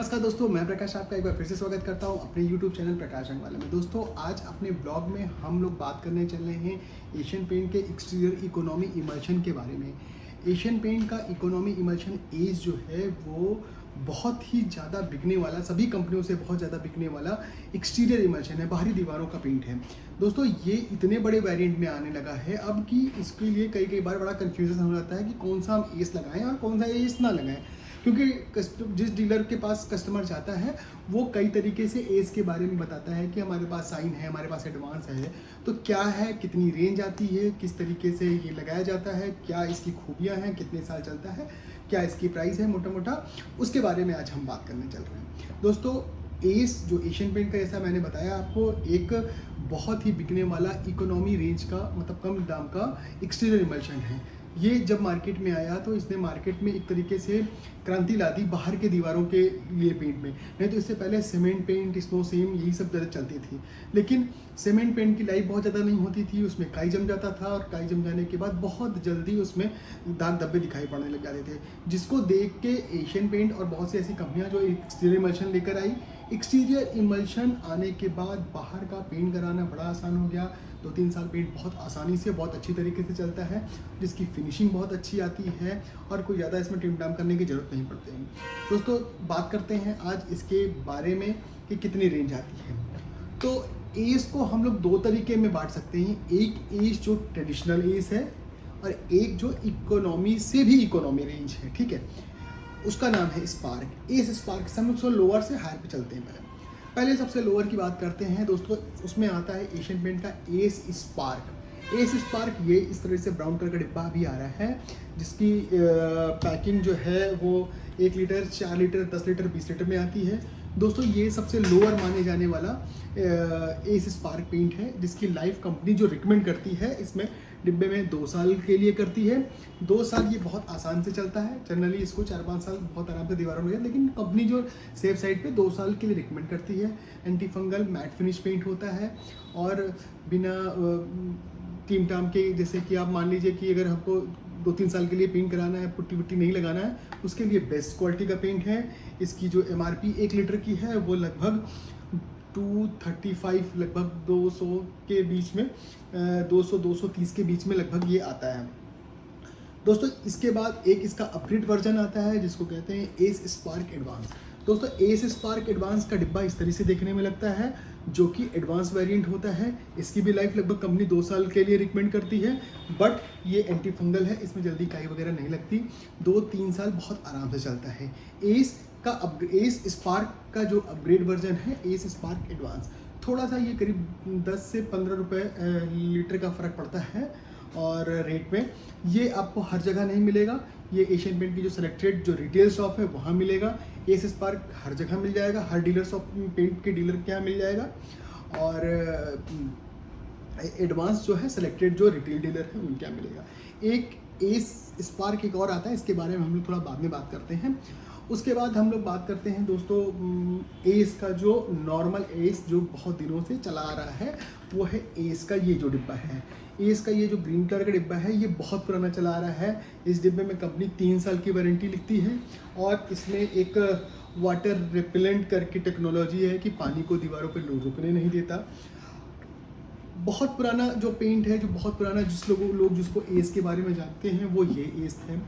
नमस्कार दोस्तों, मैं प्रकाश आपका एक बार फिर से स्वागत करता हूं अपने YouTube चैनल प्रकाश अंगवाला में। दोस्तों, आज अपने ब्लॉग में हम लोग बात करने चल रहे हैं एशियन पेंट के एक्सटीरियर इकोनॉमी इमल्शन के बारे में। एशियन पेंट का इकोनॉमी इमल्शन एज जो है वो बहुत ही ज़्यादा बिकने वाला, सभी कंपनियों से बहुत ज़्यादा बिकने वाला एक्सटीरियर इमल्शन है, बाहरी दीवारों का पेंट है। दोस्तों, ये इतने बड़े वेरिएंट में आने लगा है अब कि इसके लिए कई बार बड़ा कन्फ्यूजन हो जाता है कि कौन सा हम एस लगाएं और कौन सा एस ना लगाएं, क्योंकि जिस डीलर के पास कस्टमर जाता है वो कई तरीके से एस के बारे में बताता है कि हमारे पास साइन है, हमारे पास एडवांस है, तो क्या है, कितनी रेंज आती है, किस तरीके से ये लगाया जाता है, क्या इसकी खूबियाँ हैं, कितने साल चलता है, क्या इसकी प्राइस है, मोटा मोटा उसके बारे में आज हम बात करने चल रहे हैं। दोस्तों, एस जो एशियन पेंट का, जैसा मैंने बताया आपको, एक बहुत ही बिकने वाला इकोनॉमी रेंज का, मतलब कम दाम का एक्सटीरियर इमल्शन है। ये जब मार्केट में आया तो इसने मार्केट में एक तरीके से क्रांति ला दी बाहर के दीवारों के लिए पेंट में। नहीं तो इससे पहले सीमेंट पेंट, स्नो सेम, यही सब ज़्यादा चलती थी, लेकिन सीमेंट पेंट की लाइफ बहुत ज़्यादा नहीं होती थी, उसमें काई जम जाता था और काई जम जाने के बाद बहुत जल्दी उसमें दाग धब्बे दिखाई पड़ने लग जाते थे, जिसको देख के एशियन पेंट और बहुत सी ऐसी कंपनियां जो एक्सटीरियर इमल्शन लेकर आई। एक्सटीरियर इमल्शन आने के बाद बाहर का पेंट कराना बड़ा आसान हो गया। 2-3 साल पेंट बहुत आसानी से, बहुत अच्छी तरीके से चलता है, जिसकी फिनिशिंग बहुत अच्छी आती है और कोई ज़्यादा इसमें टिमटाम करने की ज़रूरत नहीं पड़ती है। दोस्तों, बात करते हैं आज इसके बारे में कि कितनी रेंज आती है। तो एस को हम लोग दो तरीके में बांट सकते हैं। एक एस जो ट्रेडिशनल एस है और एक जो इकोनॉमी से भी इकोनॉमी रेंज है, ठीक है, उसका नाम है स्पार्क। एस स्पार्क से हम लोग लोअर से हायर पे चलते हैं। पहले सबसे लोअर की बात करते हैं दोस्तों, उसमें आता है एशियन पेंट का एस स्पार्क। एस स्पार्क ये इस तरह से ब्राउन कलर का डिब्बा भी आ रहा है, जिसकी पैकिंग जो है वो 1 लीटर, 4 लीटर, 10 लीटर, 20 लीटर में आती है। दोस्तों, ये सबसे लोअर माने जाने वाला एस स्पार्क पेंट है, जिसकी लाइफ कंपनी जो रिकमेंड करती है इसमें डिब्बे में 2 साल के लिए करती है। 2 साल ये बहुत आसान से चलता है। जनरली इसको 4-5 साल बहुत आराम से दीवारों में लगे, लेकिन कंपनी जो सेफ साइड पे 2 साल के लिए रिकमेंड करती है। Anti fungal matt finish paint होता है और बिना टीम टाम के, जैसे कि आप मान लीजिए कि अगर हमको 2-3 साल के लिए पेंट कराना है, पुट्टी वुट्टी नहीं लगाना है, उसके लिए बेस्ट क्वालिटी का पेंट है। इसकी जो MRP 1 लीटर की है वो लगभग 235, लगभग 200 के बीच में, 200-230 के बीच में लगभग ये आता है। दोस्तों, इसके बाद एक इसका अपग्रेड वर्जन आता है जिसको कहते हैं एस स्पार्क एडवांस। दोस्तों, एस स्पार्क एडवांस का डिब्बा इस तरह से देखने में लगता है, जो कि एडवांस वेरिएंट होता है। इसकी भी लाइफ लगभग कंपनी 2 साल के लिए रिकमेंड करती है, बट ये एंटी फंगल है, इसमें जल्दी काई वगैरह नहीं लगती, 2-3 साल बहुत आराम से चलता है। एस स्पार्क का जो अपग्रेड वर्जन है एस स्पार्क एडवांस, थोड़ा सा ये करीब 10 से 15 रुपये लीटर का फ़र्क पड़ता है और रेट में। ये आपको हर जगह नहीं मिलेगा, ये एशियन पेंट की जो सेलेक्टेड जो रिटेल शॉप है वहाँ मिलेगा। एस स्पार्क हर जगह मिल जाएगा, हर डीलर शॉप, पेंट के डीलर के यहाँ मिल जाएगा। और एडवांस जो है सेलेक्टेड जो रिटेल डीलर है उनके यहाँ मिलेगा। एक एस स्पार्क एक और आता है, इसके बारे में हम लोग थोड़ा बाद में बात करते हैं। उसके बाद हम लोग बात करते हैं दोस्तों एस का, जो नॉर्मल एस जो बहुत दिनों से चला आ रहा है, वो है एस का ये जो डिब्बा है। एस का ये जो ग्रीन कलर का डिब्बा है ये बहुत पुराना चला आ रहा है। इस डिब्बे में कंपनी 3 साल की वारंटी लिखती है और इसमें एक वाटर रिपेलेंट करके टेक्नोलॉजी है कि पानी को दीवारों पर रुकने नहीं देता। बहुत पुराना जो पेंट है, जो बहुत पुराना, लोग जिसको एस के बारे में जानते हैं वो ये एस है।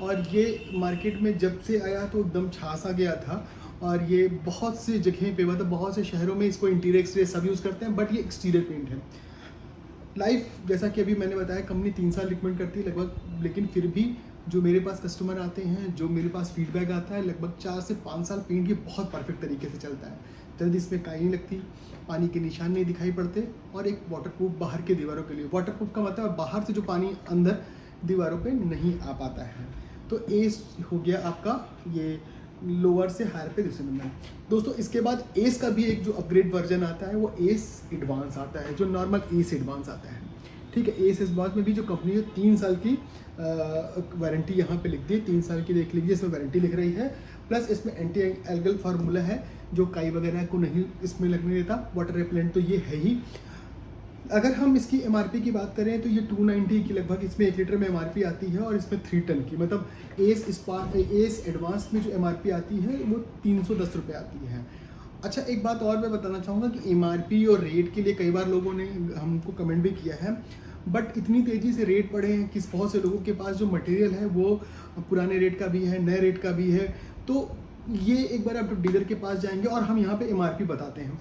और ये मार्केट में जब से आया तो एकदम छा सा गया था और ये बहुत से जगह पे, मतलब बहुत से शहरों में इसको इंटीरियर एक्सटीरियर सब यूज़ करते हैं, बट ये एक्सटीरियर पेंट है। लाइफ, जैसा कि अभी मैंने बताया, कंपनी 3 साल रिकमेंड करती है लगभग, लेकिन फिर भी जो मेरे पास कस्टमर आते हैं, जो मेरे पास फीडबैक आता है, लगभग 4 से 5 साल पेंट ये बहुत परफेक्ट तरीके से चलता है। जल्दी इसमें काई नहीं लगती, पानी के निशान नहीं दिखाई पड़ते, और एक वाटरप्रूफ बाहर के दीवारों के लिए। वाटरप्रूफ का मतलब बाहर से जो पानी अंदर दीवारों पे नहीं आ पाता है। तो एस हो गया आपका ये लोअर से हायर पे दूसरे नंबर। दोस्तों, इसके बाद एस का भी एक जो अपग्रेड वर्जन आता है वो एस एडवांस आता है, जो नॉर्मल एस एडवांस आता है, ठीक है। एस एडवांस में भी जो कंपनी है 3 साल की वारंटी यहाँ पे लिख दी, 3 साल की देख लीजिए, इसमें वारंटी लिख रही है। प्लस इसमें एंटी एल्गल फार्मूला है जो काई वगैरह को नहीं इसमें लगने देता। वाटर रिपेलेंट तो ये है ही। अगर हम इसकी एमआरपी की बात करें तो ये 290 की लगभग इसमें 1 लीटर में एमआरपी आती है, और इसमें 3 टन की, मतलब एस एडवांस में जो एमआरपी आती है वो 310 रुपये आती है। अच्छा, एक बात और मैं बताना चाहूँगा कि एमआरपी और रेट के लिए कई बार लोगों ने हमको कमेंट भी किया है, बट इतनी तेज़ी से रेट बढ़े हैं कि बहुत से लोगों के पास जो मटेरियल है वो पुराने रेट का भी है, नए रेट का भी है। तो ये एक बार आप डीलर के पास जाएंगे और हम यहाँ पे एमआरपी बताते हैं।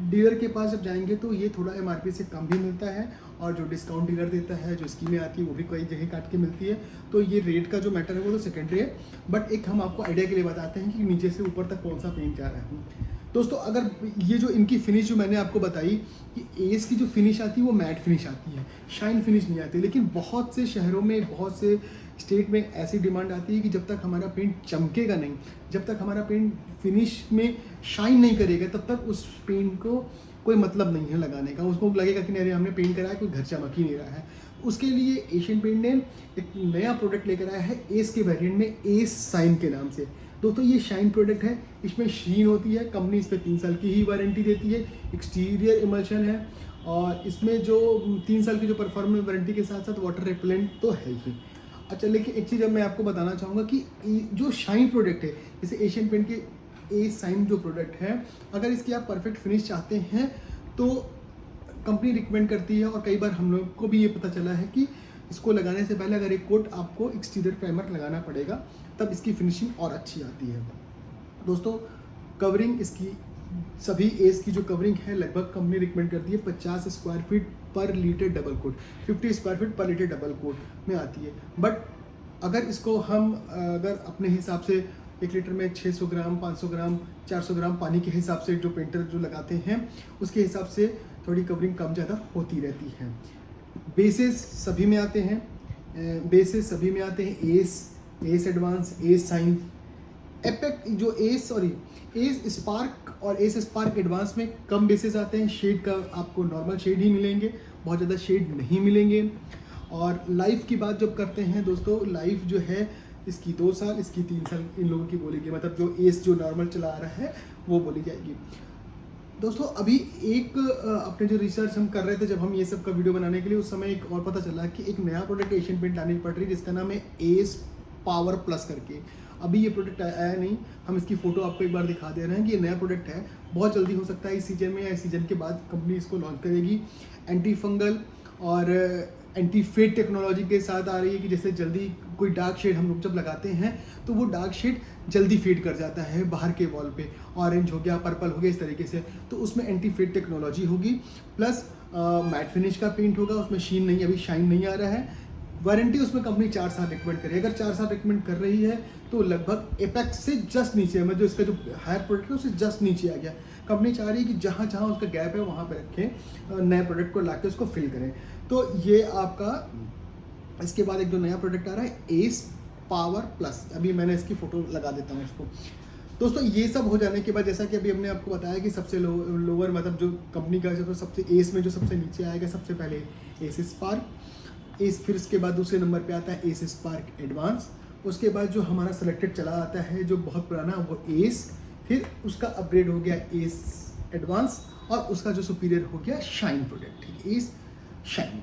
डीलर के पास जब जाएंगे तो ये थोड़ा एमआरपी से कम भी मिलता है, और जो डिस्काउंट डीलर देता है, जो स्कीमें आती है वो भी कई जगह काट के मिलती है। तो ये रेट का जो मैटर है वो तो सेकेंडरी है, बट एक हम आपको आइडिया के लिए बताते हैं कि नीचे से ऊपर तक कौन सा पेंट जा रहा है। दोस्तों, अगर ये जो इनकी फिनिश जो मैंने आपको बताई कि एस की जो फिनिश आती है वो मैट फिनिश आती है, शाइन फिनिश नहीं आती। लेकिन बहुत से शहरों में, बहुत से स्टेट में ऐसी डिमांड आती है कि जब तक हमारा पेंट चमकेगा नहीं, जब तक हमारा पेंट फिनिश में शाइन नहीं करेगा, तब तक उस पेंट को कोई मतलब नहीं है लगाने का। उसको लगेगा कि नहीं, हमने पेंट कराया, कोई घर चमक ही नहीं रहा है। उसके लिए एशियन पेंट ने एक नया प्रोडक्ट लेकर आया है एस के वेरिएंट में, एस शाइन के नाम से। दोस्तों, ये शाइन प्रोडक्ट है, इसमें शीन होती है, कंपनी इस पर 3 साल की ही वारंटी देती है, एक्सटीरियर इमल्शन है, और इसमें जो 3 साल की जो परफॉर्मेंस वारंटी के साथ साथ वाटर रिपेलेंट तो है ही। अच्छा, लेकिन एक चीज़ अब मैं आपको बताना चाहूँगा कि जो शाइन प्रोडक्ट है, जैसे एशियन पेंट के एस शाइन जो प्रोडक्ट है, अगर इसकी आप परफेक्ट फिनिश चाहते हैं तो कंपनी रिकमेंड करती है, और कई बार हम लोग को भी ये पता चला है कि इसको लगाने से पहले अगर एक कोट आपको एक्सटीरियर प्राइमर लगाना पड़ेगा, तब इसकी फिनिशिंग और अच्छी आती है। दोस्तों, कवरिंग इसकी सभी एस की जो कवरिंग है लगभग कंपनी रिकमेंड करती है 50 स्क्वायर फीट पर litre double coat, 50 square feet पर लीटर डबल कोट में आती है। बट अगर इसको हम अगर अपने हिसाब से 1 लीटर में 600 ग्राम, 500 ग्राम, 400 ग्राम पानी के हिसाब से जो पेंटर जो लगाते हैं, उसके हिसाब से थोड़ी कवरिंग कम ज़्यादा होती रहती है। बेसेस सभी में आते हैं, S advance, S shine, APEC जो एस स्पार्क और एस स्पार्क एडवांस में कम बेसेस आते हैं। शेड का आपको नॉर्मल शेड ही मिलेंगे, बहुत ज़्यादा शेड नहीं मिलेंगे। और लाइफ की बात जब करते हैं दोस्तों, लाइफ जो है इसकी 2 साल, इसकी 3 साल इन लोगों की बोलेगी, मतलब जो एस जो नॉर्मल चला आ रहा है वो बोली जाएगी। दोस्तों, अभी एक अपने जो रिसर्च हम कर रहे थे जब हम ये सब का वीडियो बनाने के लिए, उस समय एक और पता चला कि एक नया प्रोडक्ट एशियन पेंट लाने पड़ रही है जिसका नाम है एस पावर प्लस करके। अभी ये प्रोडक्ट आया नहीं, हम इसकी फ़ोटो आपको एक बार दिखा दे रहे हैं कि ये नया प्रोडक्ट है। बहुत जल्दी हो सकता है इस सीजन में या इस सीजन के बाद कंपनी इसको लॉन्च करेगी। एंटी फंगल और एंटी फेड टेक्नोलॉजी के साथ आ रही है कि जैसे जल्दी कोई डार्क शेड हम लोग जब लगाते हैं तो वो डार्क शेड जल्दी फेड कर जाता है बाहर के वॉल पे, ऑरेंज हो गया, पर्पल हो गया, इस तरीके से। तो उसमें एंटी फेड टेक्नोलॉजी होगी, प्लस मैट फिनिश का पेंट होगा, उसमें शीन नहीं, अभी शाइन नहीं आ रहा है। वारंटी उसमें कंपनी 4 साल रिकमेंड करेगी। अगर 4 साल रिकमेंड कर रही है तो लगभग एपेक्स से जस्ट नीचे है, मतलब जो इसका जो हायर प्रोडक्ट है उससे जस्ट नीचे आ गया। कंपनी चाह रही है कि जहाँ जहाँ उसका गैप है वहाँ पे रखें, नए प्रोडक्ट को लाके उसको फिल करें। तो ये आपका, इसके बाद एक जो नया प्रोडक्ट आ रहा है एस पावर प्लस, अभी मैंने इसकी फ़ोटो लगा देता हूँ इसको। दोस्तों, ये सब हो जाने के बाद, जैसा कि अभी हमने आपको बताया कि सबसे लोअर मतलब जो कंपनी का जो सबसे एस में जो सबसे नीचे आएगा, सबसे पहले एस स्पार्क एस, फिर उसके बाद दूसरे नंबर पे आता है एस स्पार्क एडवांस, उसके बाद जो हमारा सेलेक्टेड चला आता है जो बहुत पुराना वो एस, फिर उसका अपग्रेड हो गया एस एडवांस, और उसका जो सुपीरियर हो गया शाइन प्रोडक्ट, एस शाइन।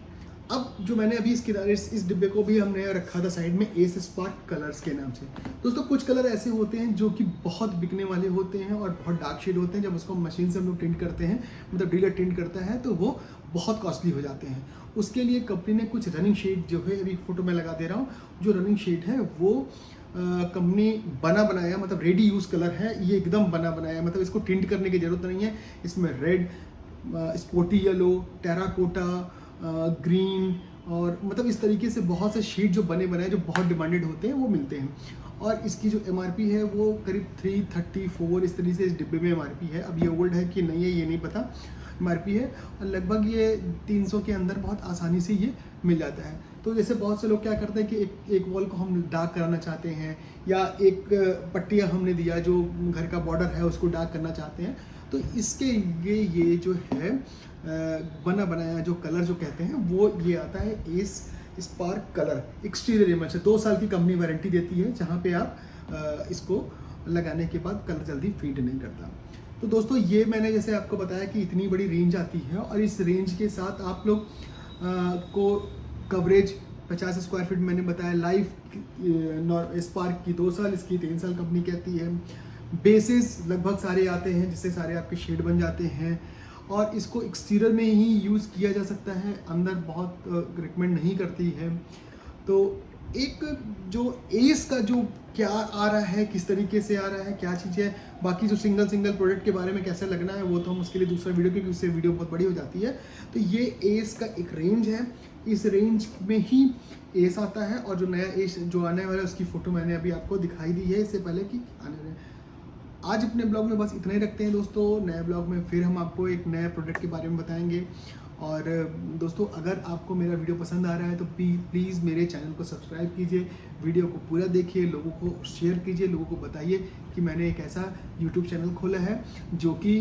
अब जो मैंने अभी इस डिब्बे को भी हमने रखा था साइड में एस स्पार्क कलर्स के नाम से। दोस्तों, कुछ कलर ऐसे होते हैं जो कि बहुत बिकने वाले होते हैं और बहुत डार्क शेड होते हैं। जब उसको मशीन से हम लोग टिंट करते हैं, मतलब डीलर टिंट करता है, तो वो बहुत कॉस्टली हो जाते हैं। उसके लिए कंपनी ने कुछ रनिंग शेड जो है, अभी फोटो में लगा दे रहा हूँ, जो रनिंग शेड है वो कंपनी बना बनाया, मतलब रेडी यूज़ कलर है, ये एकदम बना बनाया, मतलब इसको टिंट करने की ज़रूरत नहीं है। इसमें red, sporty yellow, terracotta, green, और मतलब इस तरीके से बहुत से शेड जो बने बनाए जो बहुत डिमांडेड होते हैं वो मिलते हैं। और इसकी जो एमआरपी है वो करीब 334 इस तरीके से इस डिब्बे में एमआरपी है। अब ये ओल्ड है कि नहीं है ये नहीं पता, एमआरपी है, और लगभग ये 300 के अंदर बहुत आसानी से ये मिल जाता है। तो जैसे बहुत से लोग क्या करते हैं कि एक वॉल को हम डार्क कराना चाहते हैं, या एक पट्टियाँ हमने दिया जो घर का बॉर्डर है उसको डार्क करना चाहते हैं, तो इसके लिए ये जो है बना बनाया जो कलर जो कहते हैं वो ये आता है S spark colour exterior emulsion. 2 साल की कंपनी वारंटी देती है, जहाँ पे आप इसको लगाने के बाद कलर जल्दी फेड नहीं करता। तो दोस्तों ये मैंने जैसे आपको बताया कि इतनी बड़ी रेंज आती है और इस रेंज के साथ आप लोग को कवरेज 50 स्क्वायर फीट मैंने बताया, लाइफ स्पार्क की 2 साल, इसकी 3 साल कंपनी कहती है। बेसिस लगभग सारे आते हैं जिससे सारे आपके शेड बन जाते हैं और इसको एक्सटीरियर में ही यूज़ किया जा सकता है, अंदर बहुत रिकमेंड नहीं करती है। तो एक जो एस का जो क्या आ रहा है, किस तरीके से आ रहा है, क्या चीज़ है, बाकी जो सिंगल प्रोडक्ट के बारे में कैसे लगना है वो तो हम उसके लिए दूसरा वीडियो, क्योंकि उससे वीडियो बहुत बड़ी हो जाती है। तो ये एस का एक रेंज है, इस रेंज में ही एस आता है और जो नया एस जो आने वाला है उसकी फ़ोटो मैंने अभी आपको दिखाई दी है इससे पहले कि आने वाले। आज अपने ब्लॉग में बस इतना ही रखते हैं दोस्तों। नए ब्लॉग में फिर हम आपको एक नए प्रोडक्ट के बारे में बताएंगे। और दोस्तों अगर आपको मेरा वीडियो पसंद आ रहा है तो प्लीज़ मेरे चैनल को सब्सक्राइब कीजिए, वीडियो को पूरा देखिए, लोगों को शेयर कीजिए, लोगों को बताइए कि मैंने एक ऐसा यूट्यूब चैनल खोला है जो कि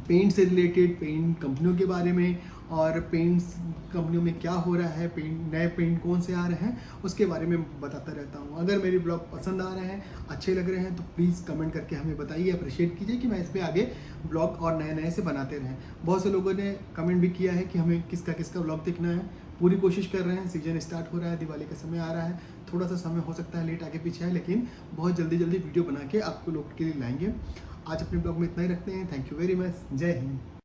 पेंट से रिलेटेड, पेंट कंपनियों के बारे में और पेंट्स कंपनियों में क्या हो रहा है, नए पेंट कौन से आ रहे हैं उसके बारे में बताता रहता हूँ। अगर मेरी ब्लॉग पसंद आ रहे हैं, अच्छे लग रहे हैं तो प्लीज़ कमेंट करके हमें बताइए, अप्रिशिएट कीजिए कि मैं इस पर आगे ब्लॉग और नए से बनाते रहें। बहुत से लोगों ने कमेंट भी किया है कि हमें किसका ब्लॉग देखना है। पूरी कोशिश कर रहे हैं, सीजन स्टार्ट हो रहा है, दिवाली का समय आ रहा है, थोड़ा सा समय हो सकता है लेट आगे पीछे है, लेकिन बहुत जल्दी वीडियो बना के आपको लोग के लिए लाएंगे। आज अपने ब्लॉग में इतना ही रखते हैं। Thank you very much. जय हिंद।